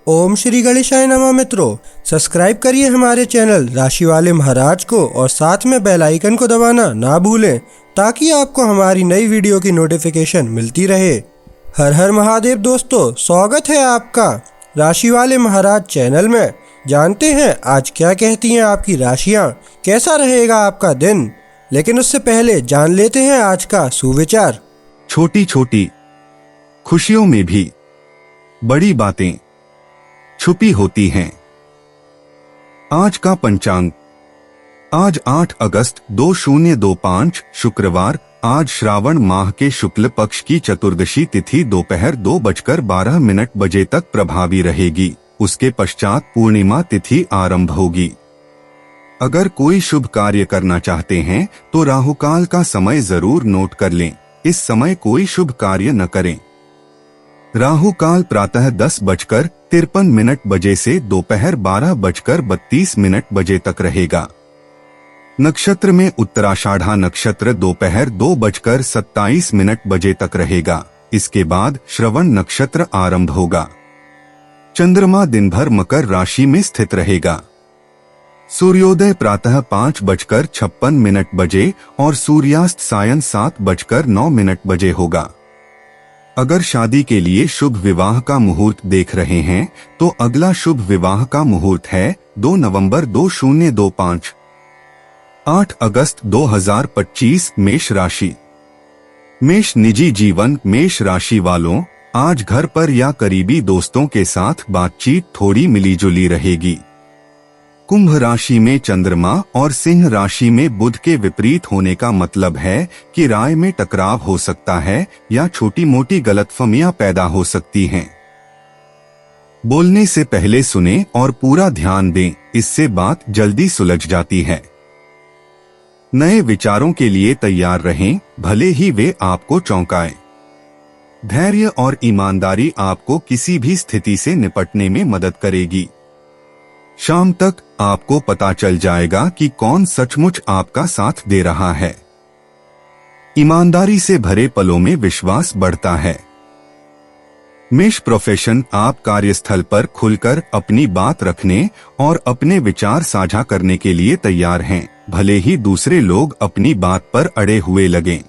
ओम श्री गणेशाय नमः। मित्रों, सब्सक्राइब करिए हमारे चैनल राशि वाले महाराज को और साथ में बेल आइकन को दबाना ना भूलें ताकि आपको हमारी नई वीडियो की नोटिफिकेशन मिलती रहे। हर हर महादेव दोस्तों, स्वागत है आपका राशि वाले महाराज चैनल में। जानते हैं आज क्या कहती हैं आपकी राशियां, कैसा रहेगा आपका दिन। लेकिन उससे पहले जान लेते हैं आज का सुविचार। छोटी छोटी खुशियों में भी बड़ी बातें छुपी होती हैं। आज का पंचांग, आज 8 अगस्त 2025 शुक्रवार। आज श्रावण माह के शुक्ल पक्ष की चतुर्दशी तिथि दोपहर 2:12 तक प्रभावी रहेगी। उसके पश्चात पूर्णिमा तिथि आरंभ होगी। अगर कोई शुभ कार्य करना चाहते हैं तो राहुकाल का समय जरूर नोट कर लें। इस समय कोई शुभ कार्य न करें। राहु काल प्रातः 10:53 से दोपहर 12:32 तक रहेगा। नक्षत्र में उत्तराषाढ़ा नक्षत्र दोपहर 2:27 तक रहेगा। इसके बाद श्रवण नक्षत्र आरंभ होगा। चंद्रमा दिन भर मकर राशि में स्थित रहेगा। सूर्योदय प्रातः 5:56 और सूर्यास्त सायं 7:09 होगा। अगर शादी के लिए शुभ विवाह का मुहूर्त देख रहे हैं तो अगला शुभ विवाह का मुहूर्त है 2 नवंबर 2025। 8 अगस्त 2025 मेष राशि। मेष निजी जीवन। मेष राशि वालों, आज घर पर या करीबी दोस्तों के साथ बातचीत थोड़ी मिलीजुली रहेगी। कुंभ राशि में चंद्रमा और सिंह राशि में बुध के विपरीत होने का मतलब है कि राय में टकराव हो सकता है या छोटी मोटी गलतफहमियां पैदा हो सकती हैं। बोलने से पहले सुनें और पूरा ध्यान दें, इससे बात जल्दी सुलझ जाती है। नए विचारों के लिए तैयार रहें, भले ही वे आपको चौंकाएं। धैर्य और ईमानदारी आपको किसी भी स्थिति से निपटने में मदद करेगी। शाम तक आपको पता चल जाएगा कि कौन सचमुच आपका साथ दे रहा है। ईमानदारी से भरे पलों में विश्वास बढ़ता है। मेष प्रोफेशन। आप कार्यस्थल पर खुलकर अपनी बात रखने और अपने विचार साझा करने के लिए तैयार हैं, भले ही दूसरे लोग अपनी बात पर अड़े हुए लगें।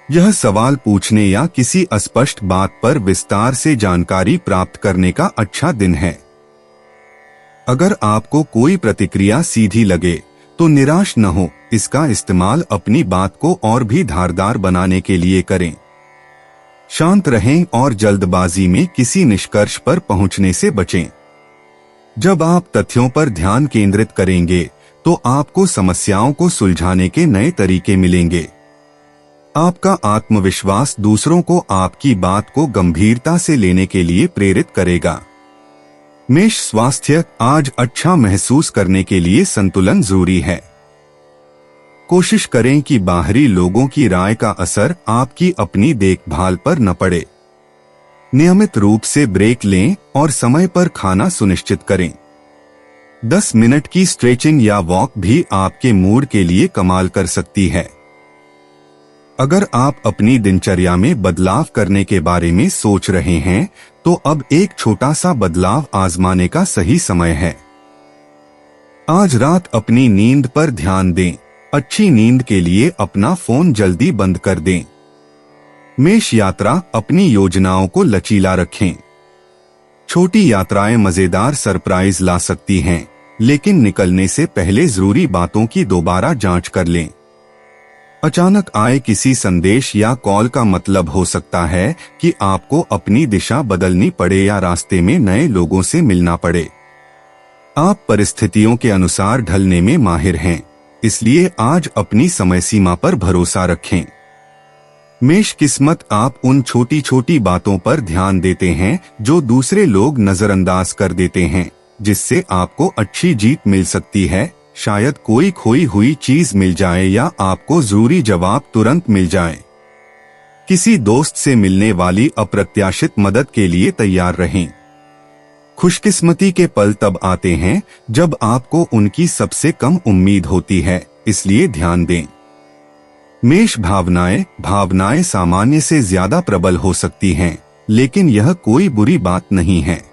यह सवाल पूछने या किसी अस्पष्ट बात पर विस्तार से जानकारी प्राप्त करने का अच्छा दिन है। अगर आपको कोई प्रतिक्रिया सीधी लगे तो निराश न हो, इसका इस्तेमाल अपनी बात को और भी धारदार बनाने के लिए करें। शांत रहें और जल्दबाजी में किसी निष्कर्ष पर पहुंचने से बचें। जब आप तथ्यों पर ध्यान केंद्रित करेंगे तो आपको समस्याओं को सुलझाने के नए तरीके मिलेंगे। आपका आत्मविश्वास दूसरों को आपकी बात को गंभीरता से लेने के लिए प्रेरित करेगा। मेष स्वास्थ्य। आज अच्छा महसूस करने के लिए संतुलन जरूरी है। कोशिश करें कि बाहरी लोगों की राय का असर आपकी अपनी देखभाल पर न पड़े। नियमित रूप से ब्रेक लें और समय पर खाना सुनिश्चित करें। 10 मिनट की स्ट्रेचिंग या वॉक भी आपके मूड के लिए कमाल कर सकती है। अगर आप अपनी दिनचर्या में बदलाव करने के बारे में सोच रहे हैं तो अब एक छोटा सा बदलाव आजमाने का सही समय है। आज रात अपनी नींद पर ध्यान दें। अच्छी नींद के लिए अपना फोन जल्दी बंद कर दें। मेष यात्रा। अपनी योजनाओं को लचीला रखें। छोटी यात्राएं मजेदार सरप्राइज ला सकती हैं, लेकिन निकलने से पहले जरूरी बातों की दोबारा जांच कर लें। अचानक आए किसी संदेश या कॉल का मतलब हो सकता है कि आपको अपनी दिशा बदलनी पड़े या रास्ते में नए लोगों से मिलना पड़े। आप परिस्थितियों के अनुसार ढलने में माहिर हैं, इसलिए आज अपनी समय सीमा पर भरोसा रखें। मेष किस्मत। आप उन छोटी छोटी बातों पर ध्यान देते हैं जो दूसरे लोग नजरअंदाज कर देते हैं, जिससे आपको अच्छी जीत मिल सकती है। शायद कोई खोई हुई चीज मिल जाए या आपको जरूरी जवाब तुरंत मिल जाए। किसी दोस्त से मिलने वाली अप्रत्याशित मदद के लिए तैयार रहें। खुशकिस्मती के पल तब आते हैं जब आपको उनकी सबसे कम उम्मीद होती है, इसलिए ध्यान दें। मेष भावनाएं। भावनाएं सामान्य से ज्यादा प्रबल हो सकती हैं, लेकिन यह कोई बुरी बात नहीं है।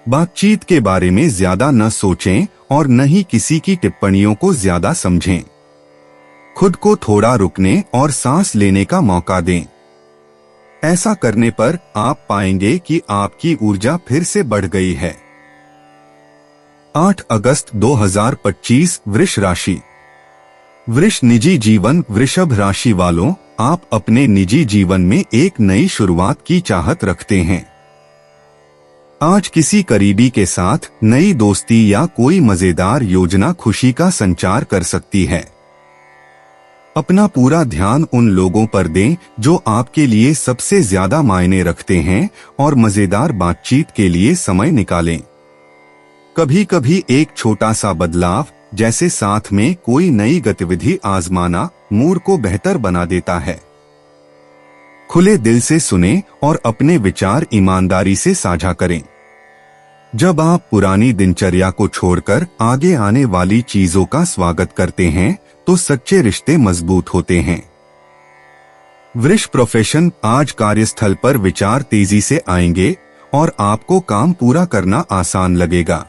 बातचीत के बारे में ज्यादा न सोचें और न ही किसी की टिप्पणियों को ज्यादा समझें। खुद को थोड़ा रुकने और सांस लेने का मौका दें। ऐसा करने पर आप पाएंगे कि आपकी ऊर्जा फिर से बढ़ गई है। 8 अगस्त 2025 वृष राशि। वृष निजी जीवन। वृषभ राशि वालों, आप अपने निजी जीवन में एक नई शुरुआत की चाहत रखते हैं। आज किसी करीबी के साथ नई दोस्ती या कोई मजेदार योजना खुशी का संचार कर सकती है। अपना पूरा ध्यान उन लोगों पर दें जो आपके लिए सबसे ज्यादा मायने रखते हैं और मजेदार बातचीत के लिए समय निकालें। कभी कभी एक छोटा सा बदलाव, जैसे साथ में कोई नई गतिविधि आजमाना, मूड को बेहतर बना देता है। खुले दिल से सुनें और अपने विचार ईमानदारी से साझा करें। जब आप पुरानी दिनचर्या को छोड़कर आगे आने वाली चीजों का स्वागत करते हैं तो सच्चे रिश्ते मजबूत होते हैं। वृष प्रोफेशन। आज कार्यस्थल पर विचार तेजी से आएंगे और आपको काम पूरा करना आसान लगेगा।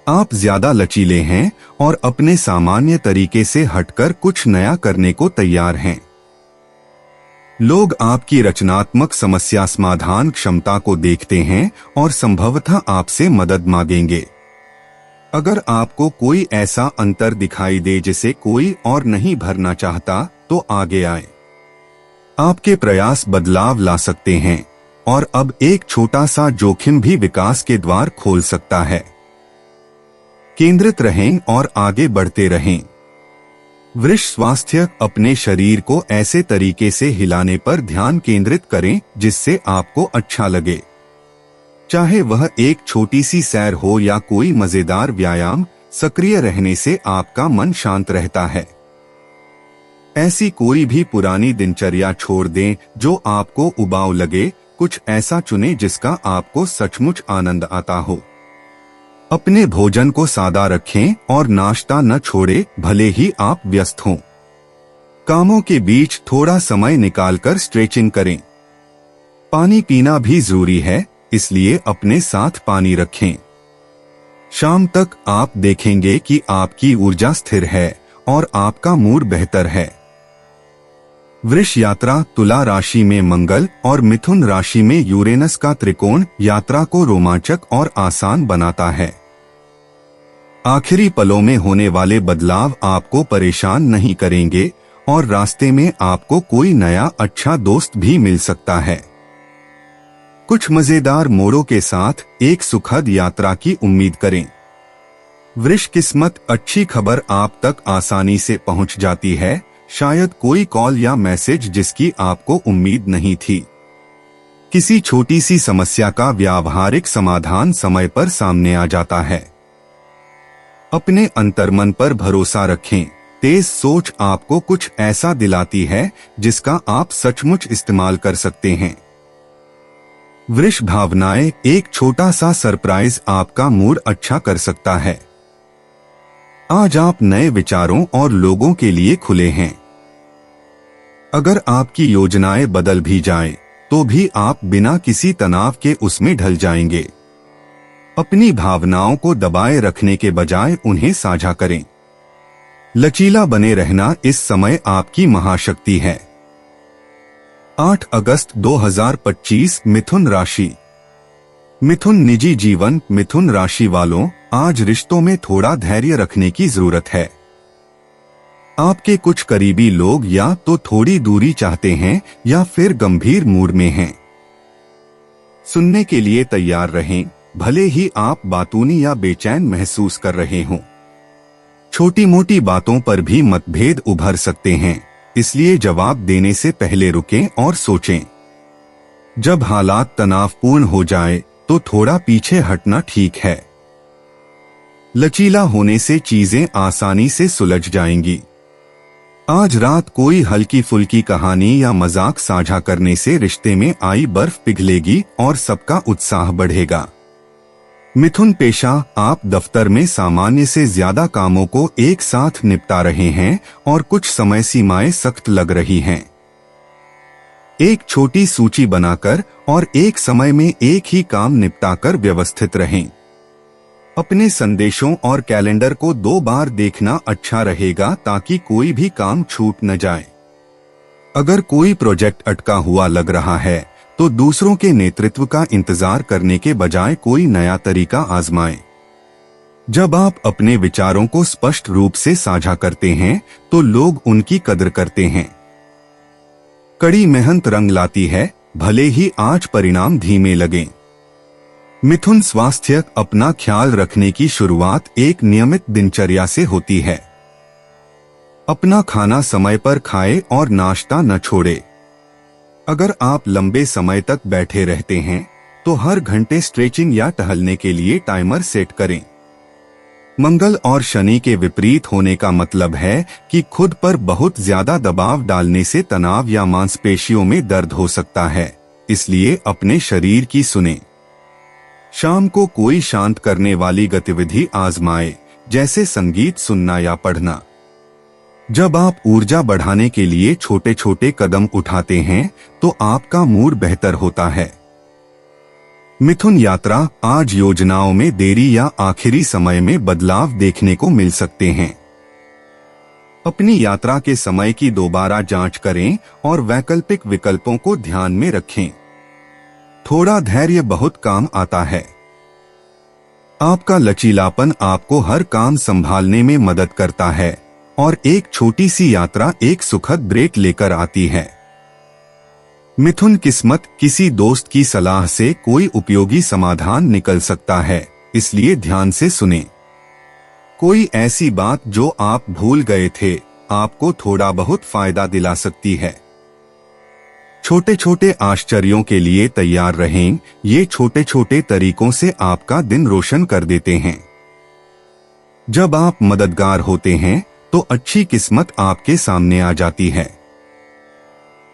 आप ज्यादा लचीले हैं और अपने सामान्य तरीके से हटकर कुछ नया करने को तैयार हैं। लोग आपकी रचनात्मक समस्या समाधान क्षमता को देखते हैं और संभवतः आपसे मदद मांगेंगे। अगर आपको कोई ऐसा अंतर दिखाई दे जिसे कोई और नहीं भरना चाहता, तो आगे आए। आपके प्रयास बदलाव ला सकते हैं और अब एक छोटा सा जोखिम भी विकास के द्वार खोल सकता है। केंद्रित रहें और आगे बढ़ते रहें। वृष स्वास्थ्य। अपने शरीर को ऐसे तरीके से हिलाने पर ध्यान केंद्रित करें जिससे आपको अच्छा लगे। चाहे वह एक छोटी सी सैर हो या कोई मजेदार व्यायाम, सक्रिय रहने से आपका मन शांत रहता है। ऐसी कोई भी पुरानी दिनचर्या छोड़ दें जो आपको उबाऊ लगे। कुछ ऐसा चुनें जिसका आपको सचमुच आनंद आता हो। अपने भोजन को सादा रखें और नाश्ता न छोड़े, भले ही आप व्यस्त हों। कामों के बीच थोड़ा समय निकालकर स्ट्रेचिंग करें। पानी पीना भी जरूरी है, इसलिए अपने साथ पानी रखें। शाम तक आप देखेंगे कि आपकी ऊर्जा स्थिर है और आपका मूड बेहतर है। वृष यात्रा। तुला राशि में मंगल और मिथुन राशि में यूरेनस का त्रिकोण यात्रा को रोमांचक और आसान बनाता है। आखिरी पलों में होने वाले बदलाव आपको परेशान नहीं करेंगे और रास्ते में आपको कोई नया अच्छा दोस्त भी मिल सकता है। कुछ मजेदार मोड़ों के साथ एक सुखद यात्रा की उम्मीद करें। वृष किस्मत। अच्छी खबर आप तक आसानी से पहुंच जाती है। शायद कोई कॉल या मैसेज जिसकी आपको उम्मीद नहीं थी। किसी छोटी सी समस्या का व्यावहारिक समाधान समय पर सामने आ जाता है। अपने अंतर्मन पर भरोसा रखें। तेज सोच आपको कुछ ऐसा दिलाती है जिसका आप सचमुच इस्तेमाल कर सकते हैं। वृष भावनाएं। एक छोटा सा सरप्राइज आपका मूड अच्छा कर सकता है। आज आप नए विचारों और लोगों के लिए खुले हैं। अगर आपकी योजनाएं बदल भी जाएं, तो भी आप बिना किसी तनाव के उसमें ढल जाएंगे। अपनी भावनाओं को दबाए रखने के बजाय उन्हें साझा करें। लचीला बने रहना इस समय आपकी महाशक्ति है। 8 अगस्त 2025 मिथुन राशि। मिथुन निजी जीवन। मिथुन राशि वालों, आज रिश्तों में थोड़ा धैर्य रखने की जरूरत है। आपके कुछ करीबी लोग या तो थोड़ी दूरी चाहते हैं या फिर गंभीर मूड में हैं। सुनने के लिए तैयार रहें, भले ही आप बातूनी या बेचैन महसूस कर रहे हों। छोटी मोटी बातों पर भी मतभेद उभर सकते हैं, इसलिए जवाब देने से पहले रुकें और सोचें। जब हालात तनावपूर्ण हो जाए तो थोड़ा पीछे हटना ठीक है। लचीला होने से चीजें आसानी से सुलझ जाएंगी। आज रात कोई हल्की फुल्की कहानी या मजाक साझा करने से रिश्ते में आई बर्फ पिघलेगी और सबका उत्साह बढ़ेगा। मिथुन पेशा। आप दफ्तर में सामान्य से ज्यादा कामों को एक साथ निपटा रहे हैं और कुछ समय सीमाएं सख्त लग रही हैं। एक छोटी सूची बनाकर और एक समय में एक ही काम निपटाकर व्यवस्थित रहें। अपने संदेशों और कैलेंडर को 2 बार देखना अच्छा रहेगा ताकि कोई भी काम छूट न जाए। अगर कोई प्रोजेक्ट अटका हुआ लग रहा है तो दूसरों के नेतृत्व का इंतजार करने के बजाय कोई नया तरीका आजमाएं। जब आप अपने विचारों को स्पष्ट रूप से साझा करते हैं तो लोग उनकी कदर करते हैं। कड़ी मेहनत रंग लाती है, भले ही आज परिणाम धीमे लगें। मिथुन स्वास्थ्य। अपना ख्याल रखने की शुरुआत एक नियमित दिनचर्या से होती है। अपना खाना समय पर खाएं और नाश्ता न छोड़े। अगर आप लंबे समय तक बैठे रहते हैं तो हर घंटे स्ट्रेचिंग या टहलने के लिए टाइमर सेट करें। मंगल और शनि के विपरीत होने का मतलब है कि खुद पर बहुत ज्यादा दबाव डालने से तनाव या मांसपेशियों में दर्द हो सकता है, इसलिए अपने शरीर की सुनें। शाम को कोई शांत करने वाली गतिविधि आजमाएं, जैसे संगीत सुनना या पढ़ना। जब आप ऊर्जा बढ़ाने के लिए छोटे छोटे कदम उठाते हैं तो आपका मूड बेहतर होता है। मिथुन यात्रा। आज योजनाओं में देरी या आखिरी समय में बदलाव देखने को मिल सकते हैं। अपनी यात्रा के समय की दोबारा जांच करें और वैकल्पिक विकल्पों को ध्यान में रखें। थोड़ा धैर्य बहुत काम आता है। आपका लचीलापन आपको हर काम संभालने में मदद करता है और एक छोटी सी यात्रा एक सुखद ब्रेक लेकर आती है। मिथुन किस्मत। किसी दोस्त की सलाह से कोई उपयोगी समाधान निकल सकता है, इसलिए ध्यान से सुनें। कोई ऐसी बात जो आप भूल गए थे आपको थोड़ा बहुत फायदा दिला सकती है। छोटे छोटे आश्चर्यों के लिए तैयार रहें, ये छोटे छोटे तरीकों से आपका दिन रोशन कर देते हैं। जब आप मददगार होते हैं तो अच्छी किस्मत आपके सामने आ जाती है।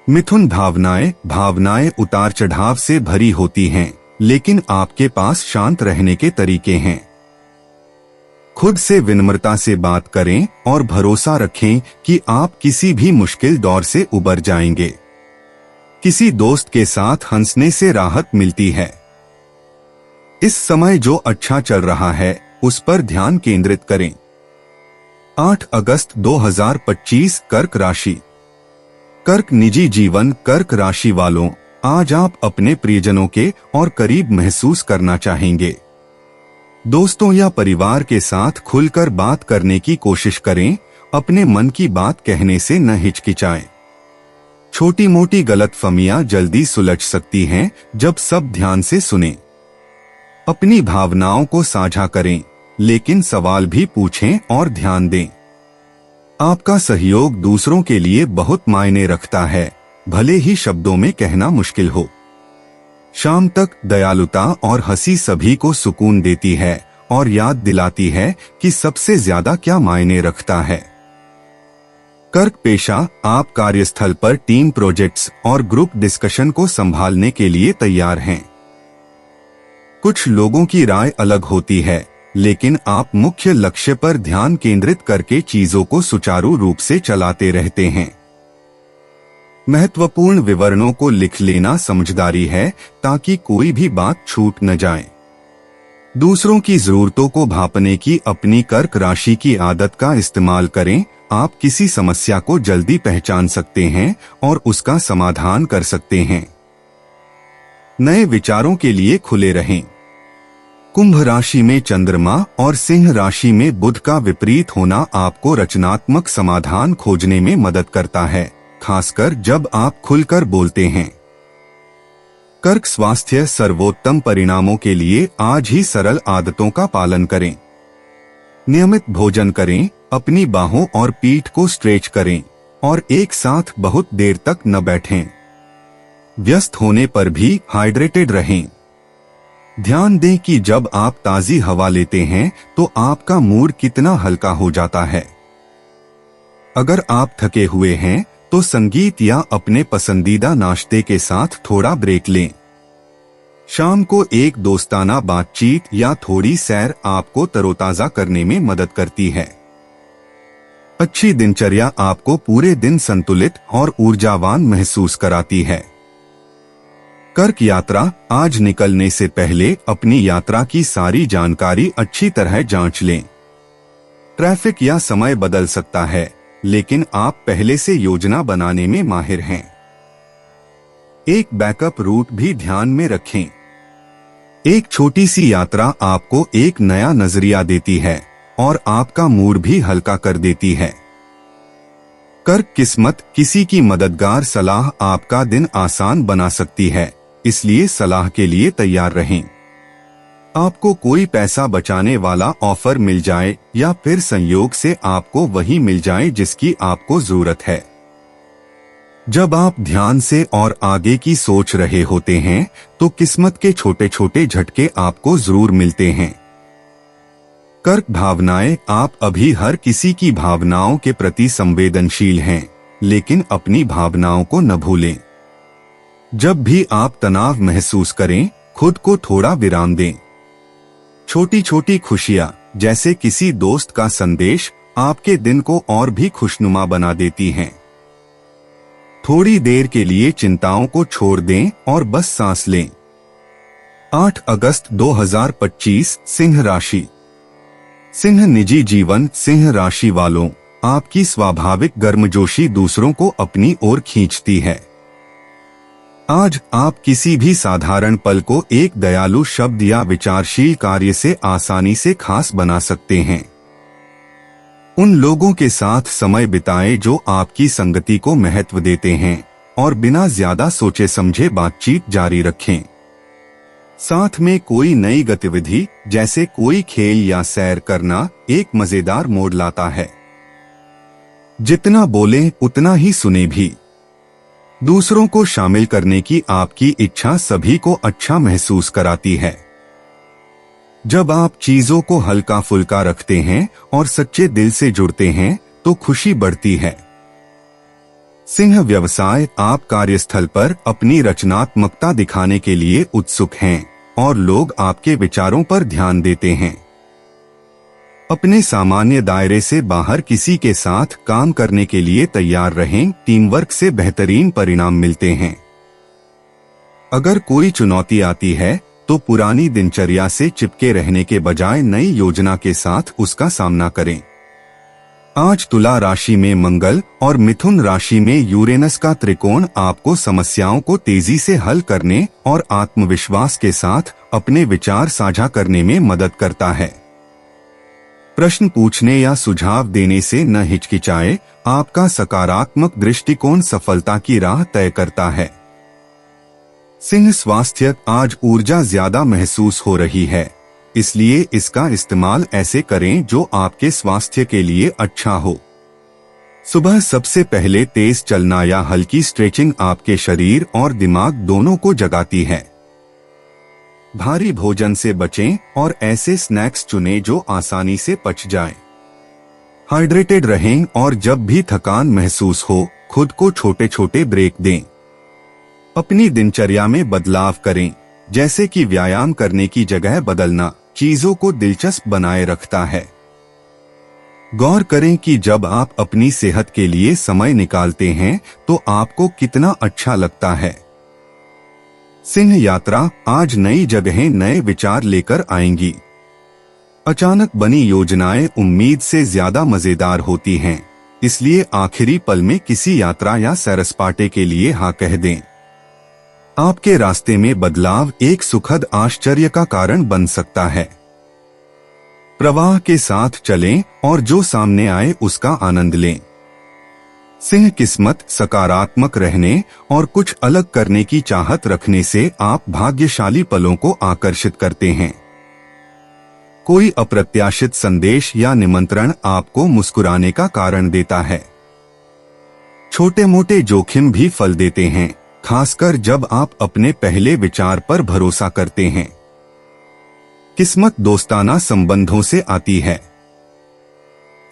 मिथुन भावनाएं उतार चढ़ाव से भरी होती हैं, लेकिन आपके पास शांत रहने के तरीके हैं। खुद से विनम्रता से बात करें और भरोसा रखें कि आप किसी भी मुश्किल दौर से उबर जाएंगे। किसी दोस्त के साथ हंसने से राहत मिलती है। इस समय जो अच्छा चल रहा है उस पर ध्यान केंद्रित करें। 8 अगस्त 2025। कर्क राशि। कर्क निजी जीवन। कर्क राशि वालों, आज आप अपने प्रियजनों के और करीब महसूस करना चाहेंगे। दोस्तों या परिवार के साथ खुलकर बात करने की कोशिश करें, अपने मन की बात कहने से न हिचकिचाएं। छोटी मोटी गलतफहमियां जल्दी सुलझ सकती हैं जब सब ध्यान से सुनें। अपनी भावनाओं को साझा करें, लेकिन सवाल भी पूछें और ध्यान दें। आपका सहयोग दूसरों के लिए बहुत मायने रखता है, भले ही शब्दों में कहना मुश्किल हो। शाम तक दयालुता और हंसी सभी को सुकून देती है और याद दिलाती है कि सबसे ज्यादा क्या मायने रखता है। कर्क पेशा। आप कार्यस्थल पर टीम प्रोजेक्ट्स और ग्रुप डिस्कशन को संभालने के लिए तैयार हैं। कुछ लोगों की राय अलग होती है, लेकिन आप मुख्य लक्ष्य पर ध्यान केंद्रित करके चीजों को सुचारू रूप से चलाते रहते हैं। महत्वपूर्ण विवरणों को लिख लेना समझदारी है ताकि कोई भी बात छूट न जाए। दूसरों की जरूरतों को भांपने की अपनी कर्क राशि की आदत का इस्तेमाल करें। आप किसी समस्या को जल्दी पहचान सकते हैं और उसका समाधान कर सकते हैं। नए विचारों के लिए खुले रहें। कुंभ राशि में चंद्रमा और सिंह राशि में बुध का विपरीत होना आपको रचनात्मक समाधान खोजने में मदद करता है, खासकर जब आप खुलकर बोलते हैं। कर्क स्वास्थ्य। सर्वोत्तम परिणामों के लिए आज ही सरल आदतों का पालन करें। नियमित भोजन करें, अपनी बाहों और पीठ को स्ट्रेच करें और एक साथ बहुत देर तक न बैठें। व्यस्त होने पर भी हाइड्रेटेड रहें। ध्यान दें कि जब आप ताजी हवा लेते हैं तो आपका मूड कितना हल्का हो जाता है। अगर आप थके हुए हैं तो संगीत या अपने पसंदीदा नाश्ते के साथ थोड़ा ब्रेक लें। शाम को एक दोस्ताना बातचीत या थोड़ी सैर आपको तरोताजा करने में मदद करती है। अच्छी दिनचर्या आपको पूरे दिन संतुलित और ऊर्जावान महसूस कराती है। कर्क यात्रा, आज निकलने से पहले अपनी यात्रा की सारी जानकारी अच्छी तरह जांच लें। ट्रैफिक या समय बदल सकता है, लेकिन आप पहले से योजना बनाने में माहिर हैं। एक बैकअप रूट भी ध्यान में रखें। एक छोटी सी यात्रा आपको एक नया नजरिया देती है और आपका मूड भी हल्का कर देती है। कर्क किस्मत, किसी की मददगार सलाह आपका दिन आसान बना सकती है, इसलिए सलाह के लिए तैयार रहें। आपको कोई पैसा बचाने वाला ऑफर मिल जाए या फिर संयोग से आपको वही मिल जाए जिसकी आपको जरूरत है। जब आप ध्यान से और आगे की सोच रहे होते हैं तो किस्मत के छोटे छोटे झटके आपको जरूर मिलते हैं। कर्क भावनाएं, आप अभी हर किसी की भावनाओं के प्रति संवेदनशील हैं, लेकिन अपनी भावनाओं को न भूलें। जब भी आप तनाव महसूस करें, खुद को थोड़ा विराम दें। छोटी छोटी खुशियां, जैसे किसी दोस्त का संदेश, आपके दिन को और भी खुशनुमा बना देती हैं। थोड़ी देर के लिए चिंताओं को छोड़ दें और बस सांस लें। 8 अगस्त 2025, सिंह राशि। सिंह निजी जीवन, सिंह राशि वालों, आपकी स्वाभाविक गर्मजोशी दूसरों को अपनी ओर खींचती है। आज आप किसी भी साधारण पल को एक दयालु शब्द या विचारशील कार्य से आसानी से खास बना सकते हैं। उन लोगों के साथ समय बिताएं जो आपकी संगति को महत्व देते हैं और बिना ज्यादा सोचे समझे बातचीत जारी रखें। साथ में कोई नई गतिविधि, जैसे कोई खेल या सैर करना, एक मजेदार मोड़ लाता है। जितना बोलें उतना ही सुने भी। दूसरों को शामिल करने की आपकी इच्छा सभी को अच्छा महसूस कराती है। जब आप चीजों को हल्का फुल्का रखते हैं और सच्चे दिल से जुड़ते हैं तो खुशी बढ़ती है। सिंह व्यवसाय, आप कार्यस्थल पर अपनी रचनात्मकता दिखाने के लिए उत्सुक हैं और लोग आपके विचारों पर ध्यान देते हैं। अपने सामान्य दायरे से बाहर किसी के साथ काम करने के लिए तैयार रहें, टीम वर्क से बेहतरीन परिणाम मिलते हैं। अगर कोई चुनौती आती है तो पुरानी दिनचर्या से चिपके रहने के बजाय नई योजना के साथ उसका सामना करें। आज तुला राशि में मंगल और मिथुन राशि में यूरेनस का त्रिकोण आपको समस्याओं को तेजी से हल करने और आत्मविश्वास के साथ अपने विचार साझा करने में मदद करता है। प्रश्न पूछने या सुझाव देने से न हिचकिचाए, आपका सकारात्मक दृष्टिकोण सफलता की राह तय करता है। सिंह स्वास्थ्य, आज ऊर्जा ज्यादा महसूस हो रही है, इसलिए इसका इस्तेमाल ऐसे करें जो आपके स्वास्थ्य के लिए अच्छा हो। सुबह सबसे पहले तेज चलना या हल्की स्ट्रेचिंग आपके शरीर और दिमाग दोनों को जगाती है। भारी भोजन से बचें और ऐसे स्नैक्स चुनें जो आसानी से पच जाएं। हाइड्रेटेड रहें और जब भी थकान महसूस हो, खुद को छोटे छोटे ब्रेक दें। अपनी दिनचर्या में बदलाव करें, जैसे कि व्यायाम करने की जगह बदलना चीजों को दिलचस्प बनाए रखता है। गौर करें कि जब आप अपनी सेहत के लिए समय निकालते हैं तो आपको कितना अच्छा लगता है। सिंह यात्रा, आज नई जगहें नए विचार लेकर आएंगी। अचानक बनी योजनाएं उम्मीद से ज्यादा मजेदार होती हैं, इसलिए आखिरी पल में किसी यात्रा या सैर-सपाटे के लिए हाँ कह दें। आपके रास्ते में बदलाव एक सुखद आश्चर्य का कारण बन सकता है। प्रवाह के साथ चलें और जो सामने आए उसका आनंद लें। सिंह किस्मत, सकारात्मक रहने और कुछ अलग करने की चाहत रखने से आप भाग्यशाली पलों को आकर्षित करते हैं। कोई अप्रत्याशित संदेश या निमंत्रण आपको मुस्कुराने का कारण देता है। छोटे मोटे जोखिम भी फल देते हैं, खासकर जब आप अपने पहले विचार पर भरोसा करते हैं। किस्मत दोस्ताना संबंधों से आती है।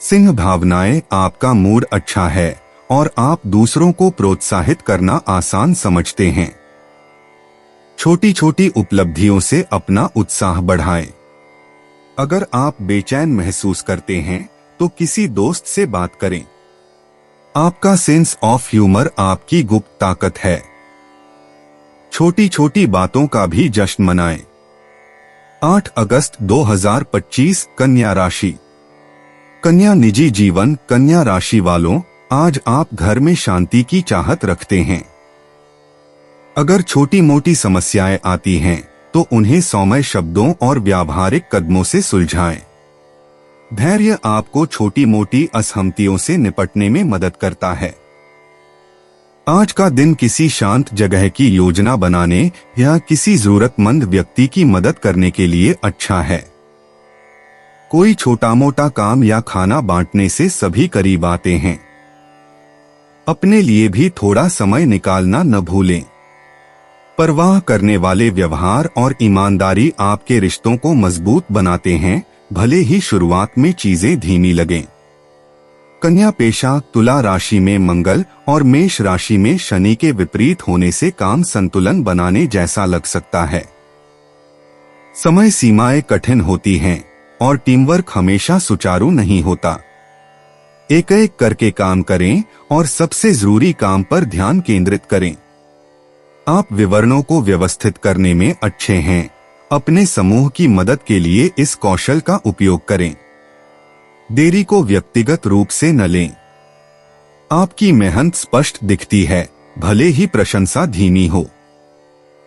सिंह भावनाएं, आपका मूड अच्छा है और आप दूसरों को प्रोत्साहित करना आसान समझते हैं। छोटी छोटी उपलब्धियों से अपना उत्साह बढ़ाएं। अगर आप बेचैन महसूस करते हैं तो किसी दोस्त से बात करें। आपका सेंस ऑफ ह्यूमर आपकी गुप्त ताकत है। छोटी छोटी बातों का भी जश्न मनाएं। 8 अगस्त 2025 कन्या राशि। कन्या निजी जीवन। कन्या राशि वालों, आज आप घर में शांति की चाहत रखते हैं। अगर छोटी मोटी समस्याएं आती हैं तो उन्हें सौम्य शब्दों और व्यावहारिक कदमों से सुलझाएं। धैर्य आपको छोटी मोटी असहमतियों से निपटने में मदद करता है। आज का दिन किसी शांत जगह की योजना बनाने या किसी जरूरतमंद व्यक्ति की मदद करने के लिए अच्छा है। कोई छोटा मोटा काम या खाना बांटने से सभी करीब आते हैं। अपने लिए भी थोड़ा समय निकालना न भूलें। परवाह करने वाले व्यवहार और ईमानदारी आपके रिश्तों को मजबूत बनाते हैं, भले ही शुरुआत में चीजें धीमी लगें। कन्या पेशा। तुला राशि में मंगल और मेष राशि में शनि के विपरीत होने से काम संतुलन बनाने जैसा लग सकता है। समय सीमाएं कठिन होती हैं और टीमवर्क हमेशा सुचारू नहीं होता। एक एक करके काम करें और सबसे जरूरी काम पर ध्यान केंद्रित करें। आप विवरणों को व्यवस्थित करने में अच्छे हैं। अपने समूह की मदद के लिए इस कौशल का उपयोग करें। देरी को व्यक्तिगत रूप से न लें। आपकी मेहनत स्पष्ट दिखती है, भले ही प्रशंसा धीमी हो।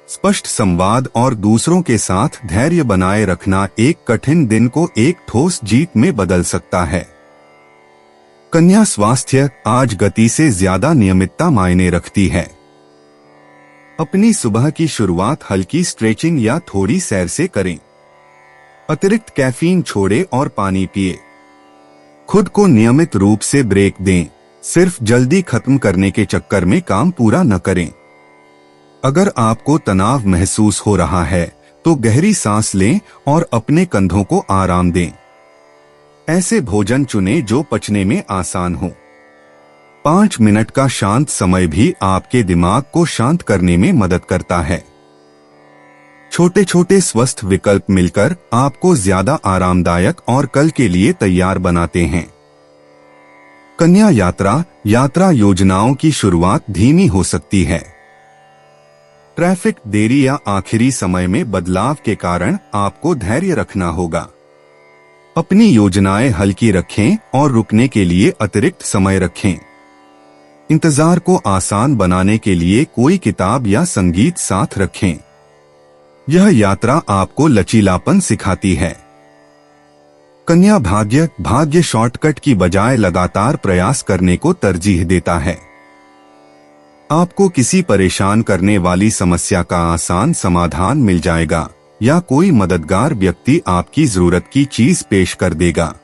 स्पष्ट संवाद और दूसरों के साथ धैर्य बनाए रखना एक कठिन दिन को एक ठोस जीत में बदल सकता है। कन्या स्वास्थ्य। आज गति से ज्यादा नियमितता मायने रखती है। अपनी सुबह की शुरुआत हल्की स्ट्रेचिंग या थोड़ी सैर से करें। अतिरिक्त कैफीन छोड़ें और पानी पिए। खुद को नियमित रूप से ब्रेक दें। सिर्फ जल्दी खत्म करने के चक्कर में काम पूरा न करें। अगर आपको तनाव महसूस हो रहा है तो गहरी सांस लें और अपने कंधों को आराम दें। ऐसे भोजन चुनें जो पचने में आसान हो। 5 मिनट का शांत समय भी आपके दिमाग को शांत करने में मदद करता है। छोटे छोटे स्वस्थ विकल्प मिलकर आपको ज्यादा आरामदायक और कल के लिए तैयार बनाते हैं। कन्या यात्रा। यात्रा योजनाओं की शुरुआत धीमी हो सकती है। ट्रैफिक, देरी या आखिरी समय में बदलाव के कारण आपको धैर्य रखना होगा। अपनी योजनाएं हल्की रखें और रुकने के लिए अतिरिक्त समय रखें। इंतजार को आसान बनाने के लिए कोई किताब या संगीत साथ रखें। यह यात्रा आपको लचीलापन सिखाती है। कन्या भाग्य। भाग्य शॉर्टकट की बजाय लगातार प्रयास करने को तरजीह देता है। आपको किसी परेशान करने वाली समस्या का आसान समाधान मिल जाएगा या कोई मददगार व्यक्ति आपकी जरूरत की चीज पेश कर देगा।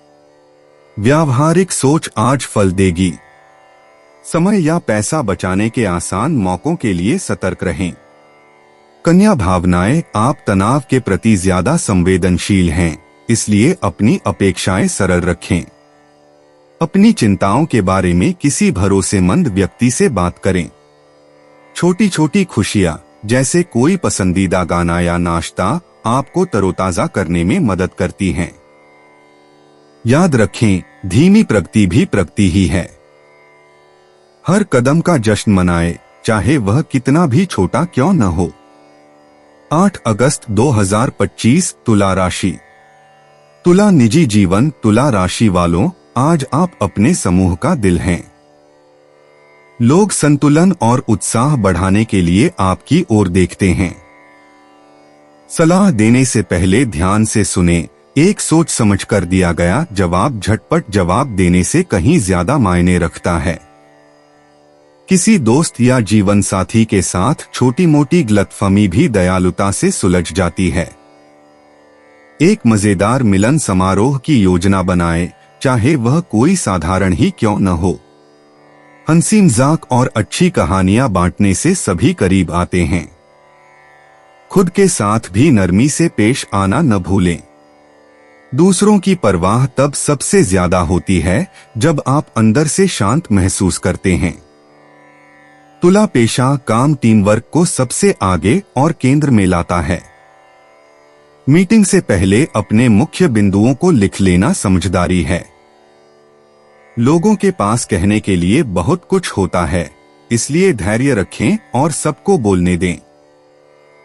व्यावहारिक सोच आज फल देगी। समय या पैसा बचाने के आसान मौकों के लिए सतर्क रहें। कन्या भावनाएं। आप तनाव के प्रति ज्यादा संवेदनशील हैं, इसलिए अपनी अपेक्षाएं सरल रखें। अपनी चिंताओं के बारे में किसी भरोसेमंद व्यक्ति से बात करें। छोटी छोटी खुशियां जैसे कोई पसंदीदा गाना या नाश्ता आपको तरोताजा करने में मदद करती हैं। याद रखें, धीमी प्रगति भी प्रगति ही है। हर कदम का जश्न मनाएं, चाहे वह कितना भी छोटा क्यों न हो। 8 अगस्त 2025 तुला राशि। तुला निजी जीवन। तुला राशि वालों, आज आप अपने समूह का दिल हैं। लोग संतुलन और उत्साह बढ़ाने के लिए आपकी ओर देखते हैं। सलाह देने से पहले ध्यान से सुनें। एक सोच समझकर दिया गया जवाब झटपट जवाब देने से कहीं ज्यादा मायने रखता है। किसी दोस्त या जीवन साथी के साथ छोटी मोटी गलतफहमी भी दयालुता से सुलझ जाती है। एक मजेदार मिलन समारोह की योजना बनाएं, चाहे वह कोई साधारण ही क्यों न हो। हंसी मजाक और अच्छी कहानियां बांटने से सभी करीब आते हैं। खुद के साथ भी नरमी से पेश आना न भूलें। दूसरों की परवाह तब सबसे ज्यादा होती है जब आप अंदर से शांत महसूस करते हैं। तुला पेशा। काम टीमवर्क को सबसे आगे और केंद्र में लाता है। मीटिंग से पहले अपने मुख्य बिंदुओं को लिख लेना समझदारी है। लोगों के पास कहने के लिए बहुत कुछ होता है, इसलिए धैर्य रखें और सबको बोलने दें।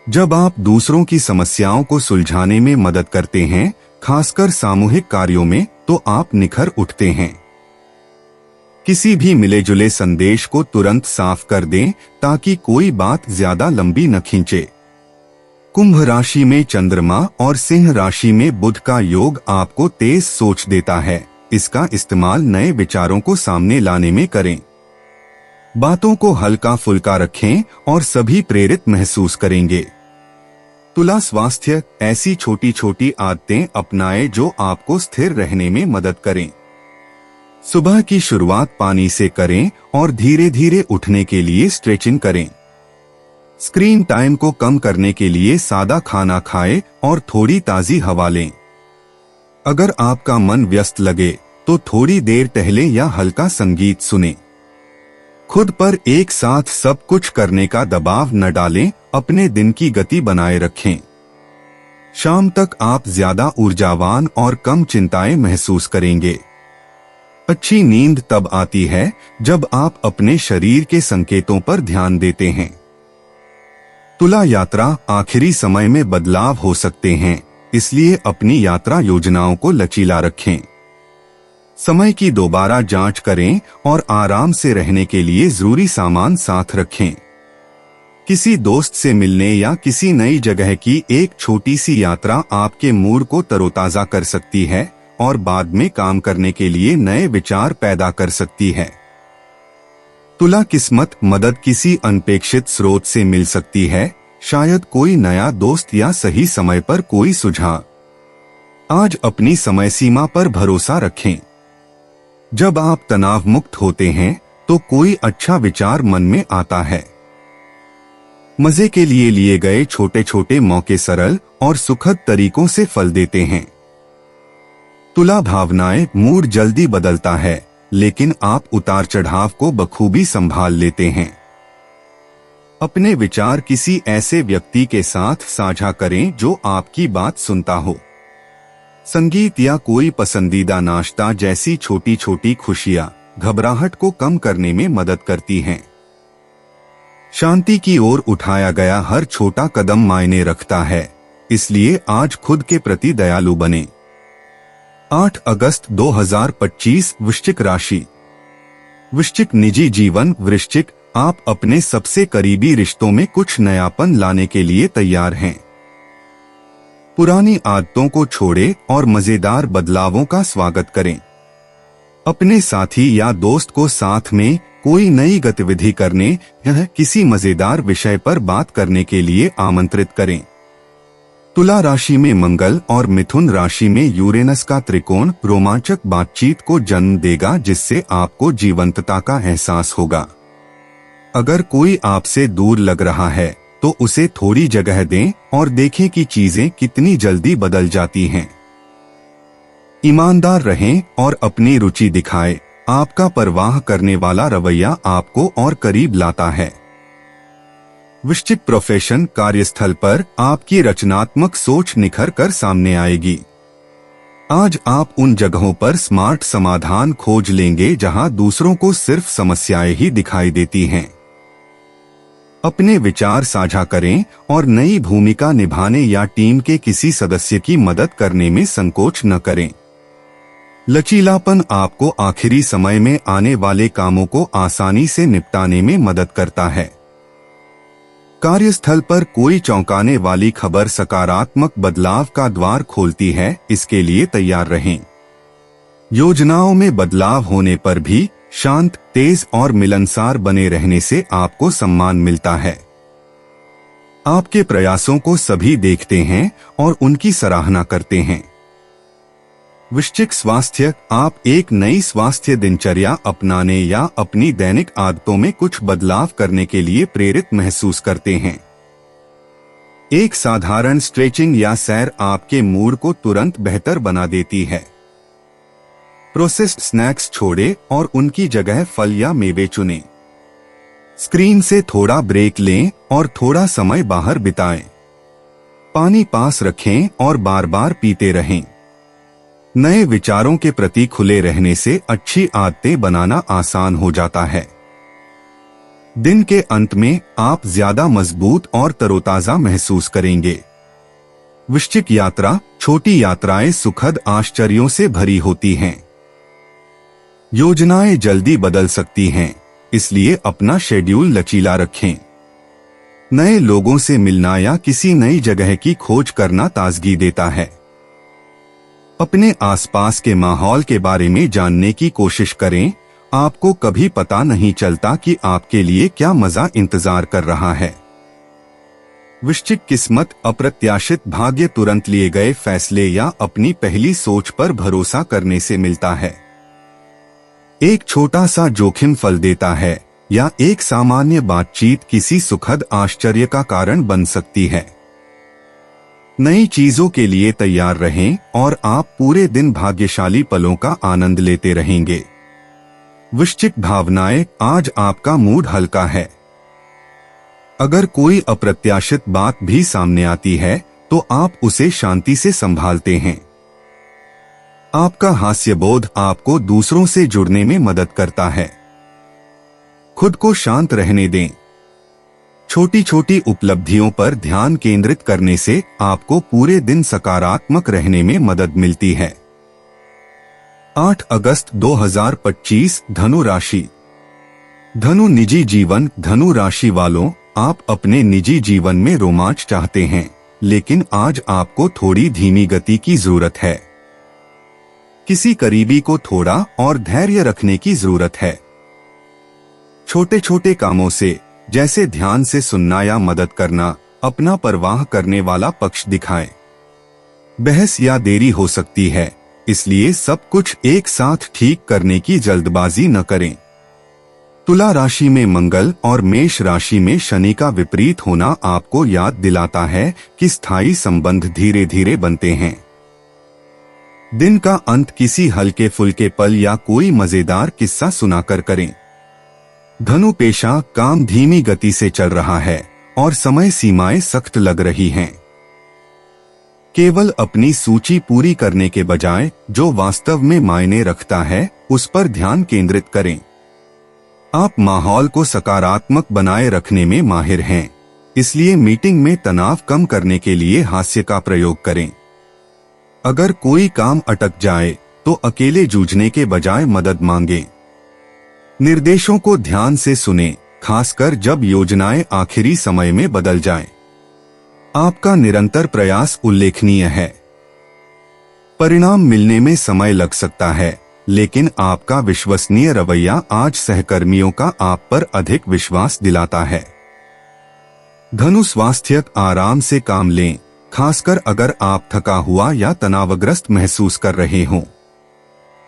जब आप दूसरों की समस्याओं को सुलझाने में मदद करते हैं, खासकर सामूहिक कार्यों में, तो आप निखर उठते हैं। किसी भी मिले जुले संदेश को तुरंत साफ कर दें ताकि कोई बात ज्यादा लंबी न खींचे। कुंभ राशि में चंद्रमा और सिंह राशि में बुध का योग आपको तेज सोच देता है। इसका इस्तेमाल नए विचारों को सामने लाने में करें। बातों को हल्का फुल्का रखें और सभी प्रेरित महसूस करेंगे। तुला स्वास्थ्य, ऐसी छोटी छोटी आदतें अपनाएं जो आपको स्थिर रहने में मदद करें। सुबह की शुरुआत पानी से करें और धीरे धीरे उठने के लिए स्ट्रेचिंग करें। स्क्रीन टाइम को कम करने के लिए सादा खाना खाएं और थोड़ी ताजी हवा लें। अगर आपका मन व्यस्त लगे तो थोड़ी देर टहलें या हल्का संगीत सुनें। खुद पर एक साथ सब कुछ करने का दबाव न डालें, अपने दिन की गति बनाए रखें। शाम तक आप ज्यादा ऊर्जावान और कम चिंताएं महसूस करेंगे। अच्छी नींद तब आती है जब आप अपने शरीर के संकेतों पर ध्यान देते हैं। तुला यात्रा, आखिरी समय में बदलाव हो सकते हैं, इसलिए अपनी यात्रा योजनाओं को लचीला रखें। समय की दोबारा जांच करें और आराम से रहने के लिए जरूरी सामान साथ रखें। किसी दोस्त से मिलने या किसी नई जगह की एक छोटी सी यात्रा आपके मूड को तरोताजा कर सकती है और बाद में काम करने के लिए नए विचार पैदा कर सकती है। तुला किस्मत, मदद किसी अनपेक्षित स्रोत से मिल सकती है, शायद कोई नया दोस्त या सही समय पर कोई सुझाव। आज अपनी समय सीमा पर भरोसा रखें। जब आप तनाव मुक्त होते हैं तो कोई अच्छा विचार मन में आता है। मजे के लिए गए छोटे छोटे मौके सरल और सुखद तरीकों से फल देते हैं। तुला भावनाएं, मूड जल्दी बदलता है, लेकिन आप उतार चढ़ाव को बखूबी संभाल लेते हैं। अपने विचार किसी ऐसे व्यक्ति के साथ साझा करें जो आपकी बात सुनता हो। संगीत या कोई पसंदीदा नाश्ता जैसी छोटी छोटी खुशियां घबराहट को कम करने में मदद करती हैं। शांति की ओर उठाया गया हर छोटा कदम मायने रखता है, इसलिए आज खुद के प्रति दयालु बने। 8 अगस्त 2025 वृश्चिक राशि। वृश्चिक निजी जीवन। वृश्चिक, आप अपने सबसे करीबी रिश्तों में कुछ नयापन लाने के लिए तैयार हैं। पुरानी आदतों को छोड़ें और मजेदार बदलावों का स्वागत करें। अपने साथी या दोस्त को साथ में कोई नई गतिविधि करने या किसी मजेदार विषय पर बात करने के लिए आमंत्रित करें। तुला राशि में मंगल और मिथुन राशि में यूरेनस का त्रिकोण रोमांचक बातचीत को जन्म देगा, जिससे आपको जीवंतता का एहसास होगा। अगर कोई आपसे दूर लग रहा है तो उसे थोड़ी जगह दें और देखें कि चीजें कितनी जल्दी बदल जाती हैं। ईमानदार रहें और अपनी रुचि दिखाएं। आपका परवाह करने वाला रवैया आपको और करीब लाता है। वृश्चिक प्रोफेशन। कार्यस्थल पर आपकी रचनात्मक सोच निखर कर सामने आएगी। आज आप उन जगहों पर स्मार्ट समाधान खोज लेंगे जहां दूसरों को सिर्फ समस्याएं ही दिखाई देती हैं। अपने विचार साझा करें और नई भूमिका निभाने या टीम के किसी सदस्य की मदद करने में संकोच न करें। लचीलापन आपको आखिरी समय में आने वाले कामों को आसानी से निपटाने में मदद करता है। कार्यस्थल पर कोई चौंकाने वाली खबर सकारात्मक बदलाव का द्वार खोलती है, इसके लिए तैयार रहें। योजनाओं में बदलाव होने पर भी शांत, तेज और मिलनसार बने रहने से आपको सम्मान मिलता है। आपके प्रयासों को सभी देखते हैं और उनकी सराहना करते हैं। वृश्चिक स्वास्थ्य। आप एक नई स्वास्थ्य दिनचर्या अपनाने या अपनी दैनिक आदतों में कुछ बदलाव करने के लिए प्रेरित महसूस करते हैं। एक साधारण स्ट्रेचिंग या सैर आपके मूड को तुरंत बेहतर बना देती है। प्रोसेस्ड स्नैक्स छोड़ें और उनकी जगह फल या मेवे चुनें। स्क्रीन से थोड़ा ब्रेक लें और थोड़ा समय बाहर बिताएं। पानी पास रखें और बार बार पीते रहें। नए विचारों के प्रति खुले रहने से अच्छी आदतें बनाना आसान हो जाता है। दिन के अंत में आप ज्यादा मजबूत और तरोताजा महसूस करेंगे। वृश्चिक यात्रा, छोटी यात्राएं सुखद आश्चर्यों से भरी होती हैं। योजनाएं जल्दी बदल सकती हैं, इसलिए अपना शेड्यूल लचीला रखें। नए लोगों से मिलना या किसी नई जगह की खोज करना ताजगी देता है। अपने आसपास के माहौल के बारे में जानने की कोशिश करें। आपको कभी पता नहीं चलता कि आपके लिए क्या मजा इंतजार कर रहा है। वृश्चिक किस्मत, अप्रत्याशित भाग्य तुरंत लिए गए फैसले या अपनी पहली सोच पर भरोसा करने से मिलता है। एक छोटा सा जोखिम फल देता है या एक सामान्य बातचीत किसी सुखद आश्चर्य का कारण बन सकती है। नई चीजों के लिए तैयार रहें और आप पूरे दिन भाग्यशाली पलों का आनंद लेते रहेंगे। वृश्चिक भावनाएं, आज आपका मूड हल्का है। अगर कोई अप्रत्याशित बात भी सामने आती है तो आप उसे शांति से संभालते हैं। आपका हास्यबोध आपको दूसरों से जुड़ने में मदद करता है। खुद को शांत रहने दें। छोटी छोटी उपलब्धियों पर ध्यान केंद्रित करने से आपको पूरे दिन सकारात्मक रहने में मदद मिलती है। 8 अगस्त 2025, धनु राशि। धनु निजी जीवन। धनु राशि वालों, आप अपने निजी जीवन में रोमांच चाहते हैं, लेकिन आज आपको थोड़ी धीमी गति की जरूरत है। किसी करीबी को थोड़ा और धैर्य रखने की जरूरत है। छोटे छोटे कामों से, जैसे ध्यान से सुनना या मदद करना, अपना परवाह करने वाला पक्ष दिखाएं। बहस या देरी हो सकती है, इसलिए सब कुछ एक साथ ठीक करने की जल्दबाजी न करें। तुला राशि में मंगल और मेष राशि में शनि का विपरीत होना आपको याद दिलाता है कि स्थायी संबंध धीरे धीरे बनते हैं। दिन का अंत किसी हल्के फुल्के पल या कोई मजेदार किस्सा सुनाकर करें। धनु पेशा, काम धीमी गति से चल रहा है और समय सीमाएं सख्त लग रही हैं। केवल अपनी सूची पूरी करने के बजाय जो वास्तव में मायने रखता है उस पर ध्यान केंद्रित करें। आप माहौल को सकारात्मक बनाए रखने में माहिर हैं, इसलिए मीटिंग में तनाव कम करने के लिए हास्य का प्रयोग करें। अगर कोई काम अटक जाए तो अकेले जूझने के बजाय मदद मांगें। निर्देशों को ध्यान से सुनें, खासकर जब योजनाएं आखिरी समय में बदल जाएं। आपका निरंतर प्रयास उल्लेखनीय है। परिणाम मिलने में समय लग सकता है, लेकिन आपका विश्वसनीय रवैया आज सहकर्मियों का आप पर अधिक विश्वास दिलाता है। धनु स्वास्थ्य, आराम से काम लें, खासकर अगर आप थका हुआ या तनावग्रस्त महसूस कर रहे हों।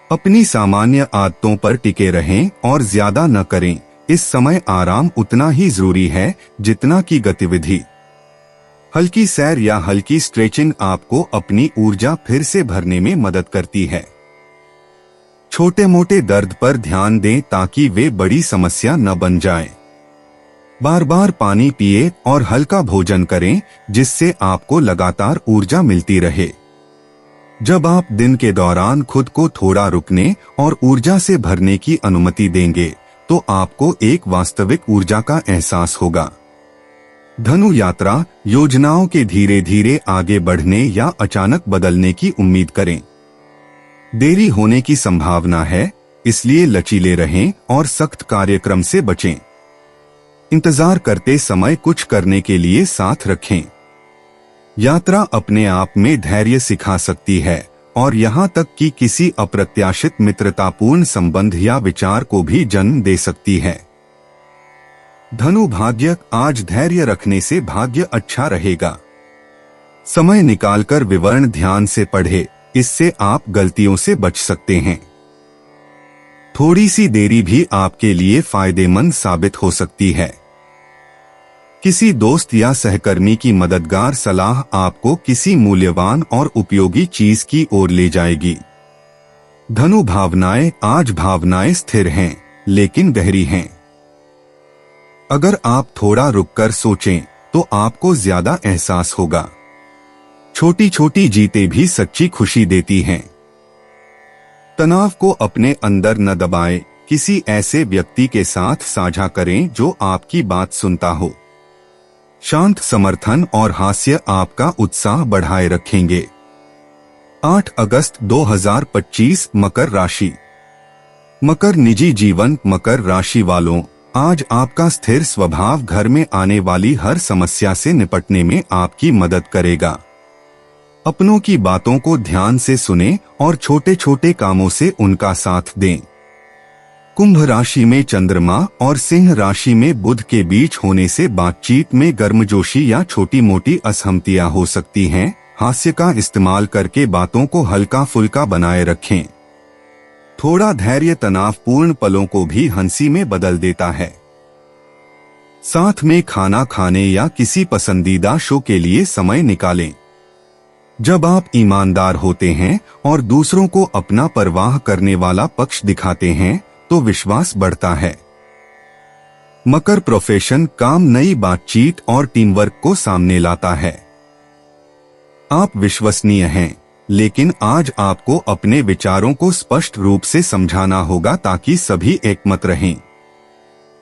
अपनी सामान्य आदतों पर टिके रहें और ज्यादा न करें। इस समय आराम उतना ही जरूरी है जितना कि गतिविधि। हल्की सैर या हल्की स्ट्रेचिंग आपको अपनी ऊर्जा फिर से भरने में मदद करती है। छोटे मोटे दर्द पर ध्यान दें ताकि वे बड़ी समस्या न बन जाएं। बार बार पानी पिए और हल्का भोजन करें, जिससे आपको लगातार ऊर्जा मिलती रहे। जब आप दिन के दौरान खुद को थोड़ा रुकने और ऊर्जा से भरने की अनुमति देंगे तो आपको एक वास्तविक ऊर्जा का एहसास होगा। धनु यात्रा, योजनाओं के धीरे धीरे आगे बढ़ने या अचानक बदलने की उम्मीद करें। देरी होने की संभावना है, इसलिए लचीले रहें और सख्त कार्यक्रम से बचें। इंतजार करते समय कुछ करने के लिए साथ रखें। यात्रा अपने आप में धैर्य सिखा सकती है और यहाँ तक कि किसी अप्रत्याशित मित्रतापूर्ण संबंध या विचार को भी जन्म दे सकती है। धनु भाग्य, आज धैर्य रखने से भाग्य अच्छा रहेगा। समय निकालकर विवरण ध्यान से पढ़े, इससे आप गलतियों से बच सकते हैं। थोड़ी सी देरी भी आपके लिए फायदेमंद साबित हो सकती है। किसी दोस्त या सहकर्मी की मददगार सलाह आपको किसी मूल्यवान और उपयोगी चीज की ओर ले जाएगी। धनु भावनाएं, आज भावनाएं स्थिर हैं, लेकिन गहरी हैं। अगर आप थोड़ा रुककर सोचें तो आपको ज्यादा एहसास होगा। छोटी छोटी जीतें भी सच्ची खुशी देती हैं। तनाव को अपने अंदर न दबाएं, किसी ऐसे व्यक्ति के साथ साझा करें जो आपकी बात सुनता हो। शांत समर्थन और हास्य आपका उत्साह बढ़ाए रखेंगे। 8 अगस्त 2025 मकर राशि। मकर निजी जीवन। मकर राशि वालों, आज आपका स्थिर स्वभाव घर में आने वाली हर समस्या से निपटने में आपकी मदद करेगा। अपनों की बातों को ध्यान से सुनें और छोटे छोटे कामों से उनका साथ दें। कुंभ राशि में चंद्रमा और सिंह राशि में बुध के बीच होने से बातचीत में गर्मजोशी या छोटी मोटी असहमतियां हो सकती हैं। हास्य का इस्तेमाल करके बातों को हल्का फुल्का बनाए रखें। थोड़ा धैर्य तनावपूर्ण पलों को भी हंसी में बदल देता है। साथ में खाना खाने या किसी पसंदीदा शो के लिए समय निकालें। जब आप ईमानदार होते हैं और दूसरों को अपना परवाह करने वाला पक्ष दिखाते हैं तो विश्वास बढ़ता है। मकर प्रोफेशन। काम नई बातचीत और टीम वर्क को सामने लाता है। आप विश्वसनीय हैं, लेकिन आज आपको अपने विचारों को स्पष्ट रूप से समझाना होगा ताकि सभी एकमत रहें।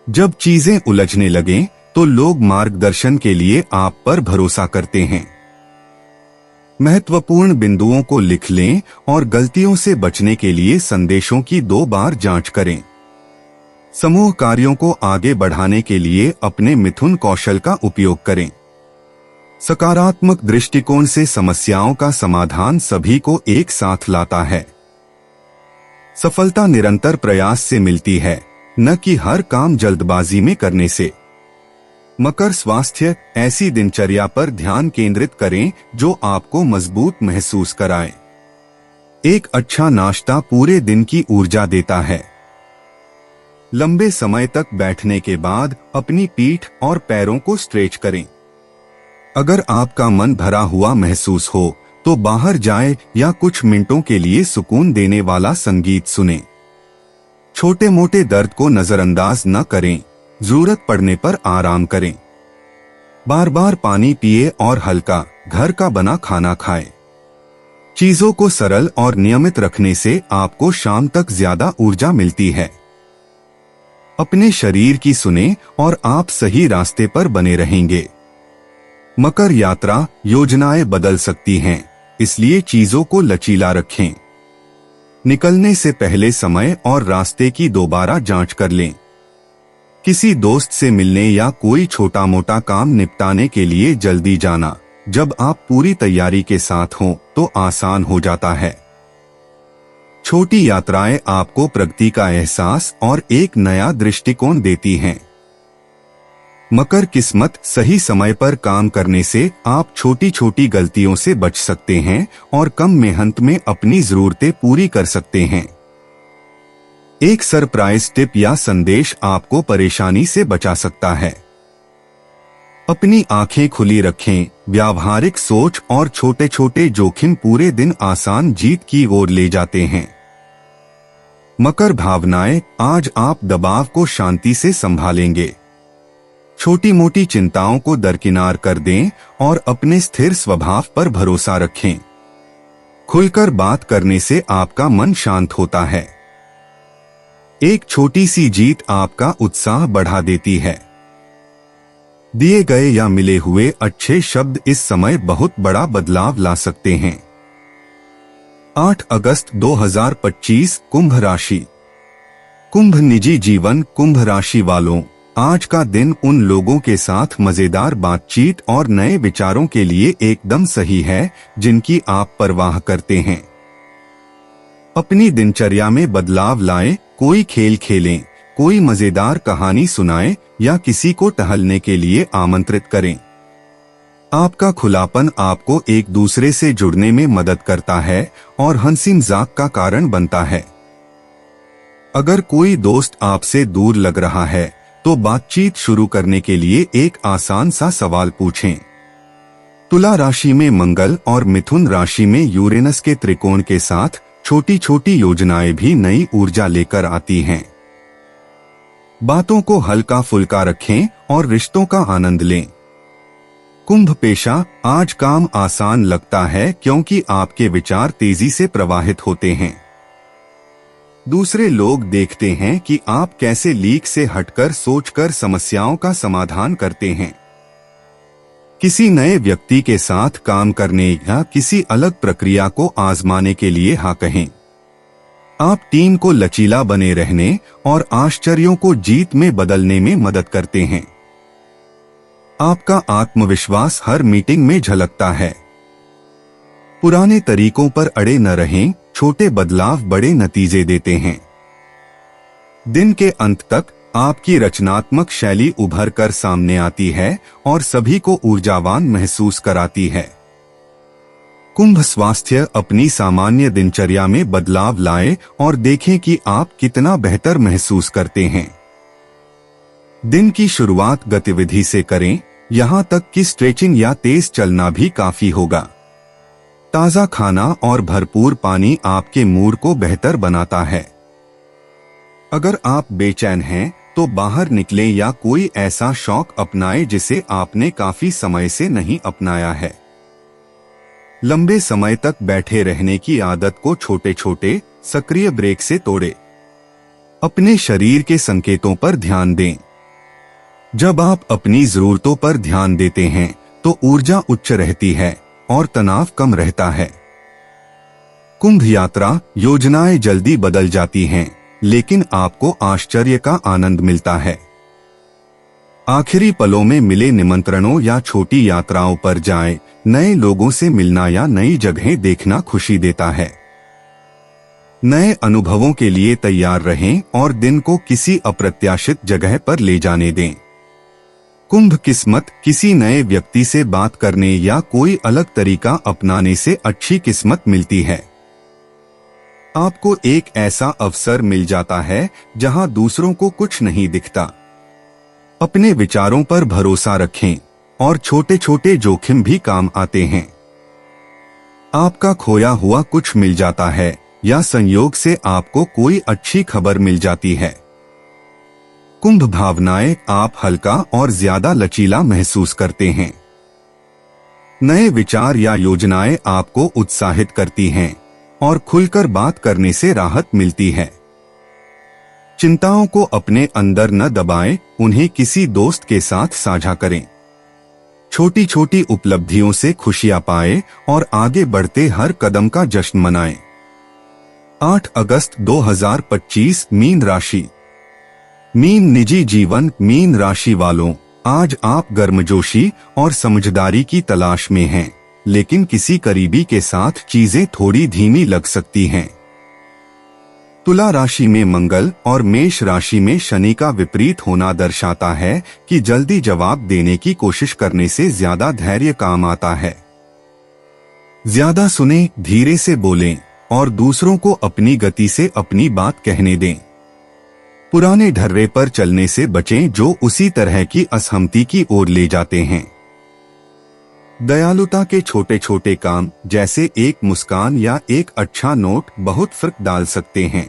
जब चीजें उलझने लगें तो लोग मार्गदर्शन के लिए आप पर भरोसा करते हैं। महत्वपूर्ण बिंदुओं को लिख लें और गलतियों से बचने के लिए संदेशों की 2 बार जांच करें। समूह कार्यों को आगे बढ़ाने के लिए अपने मिथुन कौशल का उपयोग करें। सकारात्मक दृष्टिकोण से समस्याओं का समाधान सभी को एक साथ लाता है। सफलता निरंतर प्रयास से मिलती है, न कि हर काम जल्दबाजी में करने से। मकर स्वास्थ्य। ऐसी दिनचर्या पर ध्यान केंद्रित करें जो आपको मजबूत महसूस कराए। एक अच्छा नाश्ता पूरे दिन की ऊर्जा देता है। लंबे समय तक बैठने के बाद अपनी पीठ और पैरों को स्ट्रेच करें। अगर आपका मन भरा हुआ महसूस हो तो बाहर जाएं या कुछ मिनटों के लिए सुकून देने वाला संगीत सुनें। छोटे मोटे दर्द को नजरअंदाज न करें, जरूरत पड़ने पर आराम करें। बार बार पानी पिए और हल्का घर का बना खाना खाएं। चीजों को सरल और नियमित रखने से आपको शाम तक ज्यादा ऊर्जा मिलती है। अपने शरीर की सुनें और आप सही रास्ते पर बने रहेंगे। मकर यात्रा। योजनाएं बदल सकती हैं, इसलिए चीजों को लचीला रखें। निकलने से पहले समय और रास्ते की दोबारा जांच कर लें। किसी दोस्त से मिलने या कोई छोटा मोटा काम निपटाने के लिए जल्दी जाना जब आप पूरी तैयारी के साथ हों तो आसान हो जाता है। छोटी यात्राएं आपको प्रगति का एहसास और एक नया दृष्टिकोण देती हैं। मकर किस्मत। सही समय पर काम करने से आप छोटी छोटी गलतियों से बच सकते हैं और कम मेहनत में अपनी जरूरतें पूरी कर सकते हैं। एक सरप्राइज टिप या संदेश आपको परेशानी से बचा सकता है। अपनी आंखें खुली रखें। व्यावहारिक सोच और छोटे छोटे जोखिम पूरे दिन आसान जीत की ओर ले जाते हैं। मकर भावनाएं। आज आप दबाव को शांति से संभालेंगे। छोटी मोटी चिंताओं को दरकिनार कर दें और अपने स्थिर स्वभाव पर भरोसा रखें। खुलकर बात करने से आपका मन शांत होता है। एक छोटी सी जीत आपका उत्साह बढ़ा देती है। दिए गए या मिले हुए अच्छे शब्द इस समय बहुत बड़ा बदलाव ला सकते हैं। 8 अगस्त 2025 कुंभ राशि। कुंभ निजी जीवन। कुंभ राशि वालों, आज का दिन उन लोगों के साथ मजेदार बातचीत और नए विचारों के लिए एकदम सही है जिनकी आप परवाह करते हैं। अपनी दिनचर्या में बदलाव लाएं, कोई खेल खेलें, कोई मजेदार कहानी सुनाएं या किसी को टहलने के लिए आमंत्रित करें। आपका खुलापन आपको एक दूसरे से जुड़ने में मदद करता है और हंसी मजाक का कारण बनता है। अगर कोई दोस्त आपसे दूर लग रहा है तो बातचीत शुरू करने के लिए एक आसान सा सवाल पूछें। तुला राशि में मंगल और मिथुन राशि में यूरेनस के त्रिकोण के साथ छोटी छोटी योजनाएं भी नई ऊर्जा लेकर आती हैं। बातों को हल्का फुल्का रखें और रिश्तों का आनंद लें। कुंभ पेशा। आज काम आसान लगता है क्योंकि आपके विचार तेजी से प्रवाहित होते हैं। दूसरे लोग देखते हैं कि आप कैसे लीक से हटकर सोचकर समस्याओं का समाधान करते हैं। किसी नए व्यक्ति के साथ काम करने या किसी अलग प्रक्रिया को आजमाने के लिए हाँ कहें। आप टीम को लचीला बने रहने और आश्चर्यों को जीत में बदलने में मदद करते हैं। आपका आत्मविश्वास हर मीटिंग में झलकता है। पुराने तरीकों पर अड़े न रहें, छोटे बदलाव बड़े नतीजे देते हैं। दिन के अंत तक आपकी रचनात्मक शैली उभर कर सामने आती है और सभी को ऊर्जावान महसूस कराती है। कुंभ स्वास्थ्य, अपनी सामान्य दिनचर्या में बदलाव लाएं और देखें कि आप कितना बेहतर महसूस करते हैं। दिन की शुरुआत गतिविधि से करें, यहां तक कि स्ट्रेचिंग या तेज चलना भी काफी होगा। ताजा खाना और भरपूर पानी आपके मूड को बेहतर बनाता है। अगर आप बेचैन हैं तो बाहर निकलें या कोई ऐसा शौक अपनाएं जिसे आपने काफी समय से नहीं अपनाया है। लंबे समय तक बैठे रहने की आदत को छोटे छोटे सक्रिय ब्रेक से तोड़ें। अपने शरीर के संकेतों पर ध्यान दें। जब आप अपनी जरूरतों पर ध्यान देते हैं तो ऊर्जा उच्च रहती है और तनाव कम रहता है। कुंभ यात्रा, योजनाएं जल्दी बदल जाती हैं, लेकिन आपको आश्चर्य का आनंद मिलता है। आखिरी पलों में मिले निमंत्रणों या छोटी यात्राओं पर जाएं, नए लोगों से मिलना या नई जगहें देखना खुशी देता है। नए अनुभवों के लिए तैयार रहें और दिन को किसी अप्रत्याशित जगह पर ले जाने दें। कुंभ किस्मत, किसी नए व्यक्ति से बात करने या कोई अलग तरीका अपनाने से अच्छी किस्मत मिलती है। आपको एक ऐसा अवसर मिल जाता है जहां दूसरों को कुछ नहीं दिखता। अपने विचारों पर भरोसा रखें और छोटे छोटे जोखिम भी काम आते हैं। आपका खोया हुआ कुछ मिल जाता है या संयोग से आपको कोई अच्छी खबर मिल जाती है। कुंभ भावनाएं, आप हल्का और ज्यादा लचीला महसूस करते हैं। नए विचार या योजनाएं आपको उत्साहित करती हैं और खुलकर बात करने से राहत मिलती है। चिंताओं को अपने अंदर न दबाएं, उन्हें किसी दोस्त के साथ साझा करें। छोटी छोटी उपलब्धियों से खुशियां पाएं और आगे बढ़ते हर कदम का जश्न मनाएं। 8 अगस्त 2025, मीन राशि। मीन निजी जीवन, मीन राशि वालों, आज आप गर्मजोशी और समझदारी की तलाश में हैं, लेकिन किसी करीबी के साथ चीजें थोड़ी धीमी लग सकती हैं। तुला राशि में मंगल और मेष राशि में शनि का विपरीत होना दर्शाता है कि जल्दी जवाब देने की कोशिश करने से ज्यादा धैर्य काम आता है। ज्यादा सुने, धीरे से बोलें और दूसरों को अपनी गति से अपनी बात कहने दें। पुराने ढर्रे पर चलने से बचें जो उसी तरह की असहमति की ओर ले जाते हैं। दयालुता के छोटे छोटे काम जैसे एक मुस्कान या एक अच्छा नोट बहुत फर्क डाल सकते हैं।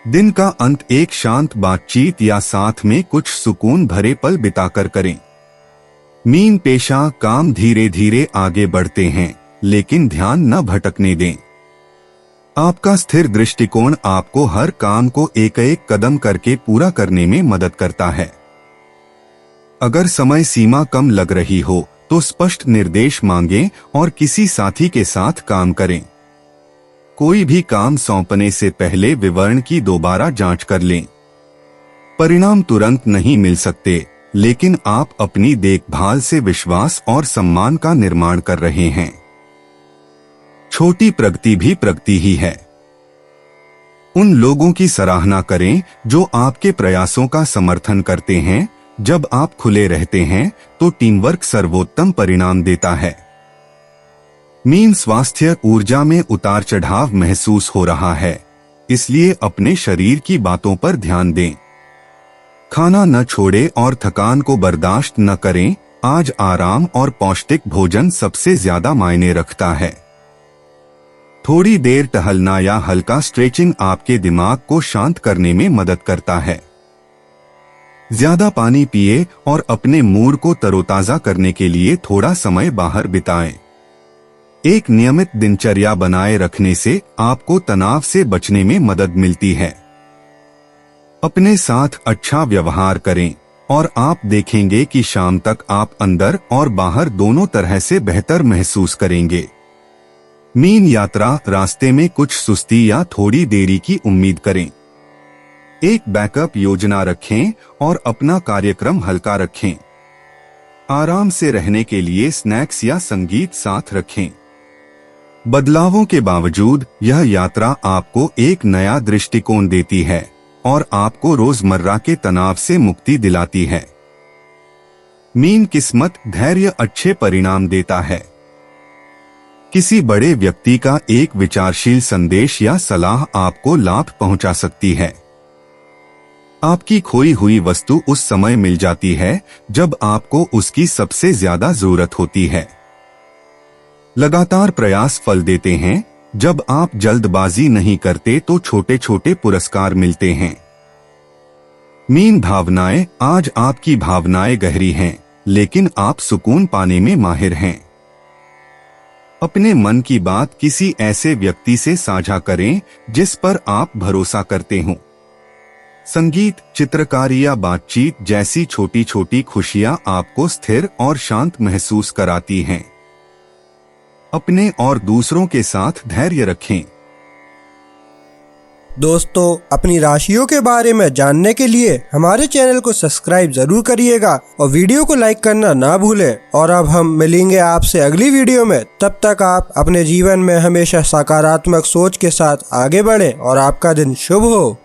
दिन का अंत एक शांत बातचीत या साथ में कुछ सुकून भरे पल बिताकर करें। मीन पेशा, काम धीरे धीरे आगे बढ़ते हैं, लेकिन ध्यान न भटकने दें। आपका स्थिर दृष्टिकोण आपको हर काम को एक एक कदम करके पूरा करने में मदद करता है। अगर समय सीमा कम लग रही हो तो स्पष्ट निर्देश मांगें और किसी साथी के साथ काम करें। कोई भी काम सौंपने से पहले विवरण की दोबारा जांच कर लें। परिणाम तुरंत नहीं मिल सकते, लेकिन आप अपनी देखभाल से विश्वास और सम्मान का निर्माण कर रहे हैं। छोटी प्रगति भी प्रगति ही है। उन लोगों की सराहना करें जो आपके प्रयासों का समर्थन करते हैं। जब आप खुले रहते हैं तो टीमवर्क सर्वोत्तम परिणाम देता है। मीन स्वास्थ्य, ऊर्जा में उतार चढ़ाव महसूस हो रहा है, इसलिए अपने शरीर की बातों पर ध्यान दें। खाना न छोड़ें और थकान को बर्दाश्त न करें। आज आराम और पौष्टिक भोजन सबसे ज्यादा मायने रखता है। थोड़ी देर टहलना या हल्का स्ट्रेचिंग आपके दिमाग को शांत करने में मदद करता है। ज्यादा पानी पिए और अपने मूड को तरोताजा करने के लिए थोड़ा समय बाहर बिताएं। एक नियमित दिनचर्या बनाए रखने से आपको तनाव से बचने में मदद मिलती है। अपने साथ अच्छा व्यवहार करें और आप देखेंगे कि शाम तक आप अंदर और बाहर दोनों तरह से बेहतर महसूस करेंगे। मीन यात्रा, रास्ते में कुछ सुस्ती या थोड़ी देरी की उम्मीद करें। एक बैकअप योजना रखें और अपना कार्यक्रम हल्का रखें। आराम से रहने के लिए स्नैक्स या संगीत साथ रखें। बदलावों के बावजूद यह यात्रा आपको एक नया दृष्टिकोण देती है और आपको रोजमर्रा के तनाव से मुक्ति दिलाती है। मीन किस्मत, धैर्य अच्छे परिणाम देता है। किसी बड़े व्यक्ति का एक विचारशील संदेश या सलाह आपको लाभ पहुंचा सकती है। आपकी खोई हुई वस्तु उस समय मिल जाती है जब आपको उसकी सबसे ज्यादा जरूरत होती है। लगातार प्रयास फल देते हैं। जब आप जल्दबाजी नहीं करते तो छोटे छोटे पुरस्कार मिलते हैं। मीन भावनाएं, आज आपकी भावनाएं गहरी हैं, लेकिन आप सुकून पाने में माहिर हैं। अपने मन की बात किसी ऐसे व्यक्ति से साझा करें जिस पर आप भरोसा करते हों। संगीत, चित्रकारी या बातचीत जैसी छोटी छोटी खुशियां आपको स्थिर और शांत महसूस कराती हैं। अपने और दूसरों के साथ धैर्य रखें। दोस्तों, अपनी राशियों के बारे में जानने के लिए हमारे चैनल को सब्सक्राइब जरूर करिएगा और वीडियो को लाइक करना ना भूलें। और अब हम मिलेंगे आपसे अगली वीडियो में। तब तक आप अपने जीवन में हमेशा सकारात्मक सोच के साथ आगे बढ़ें और आपका दिन शुभ हो।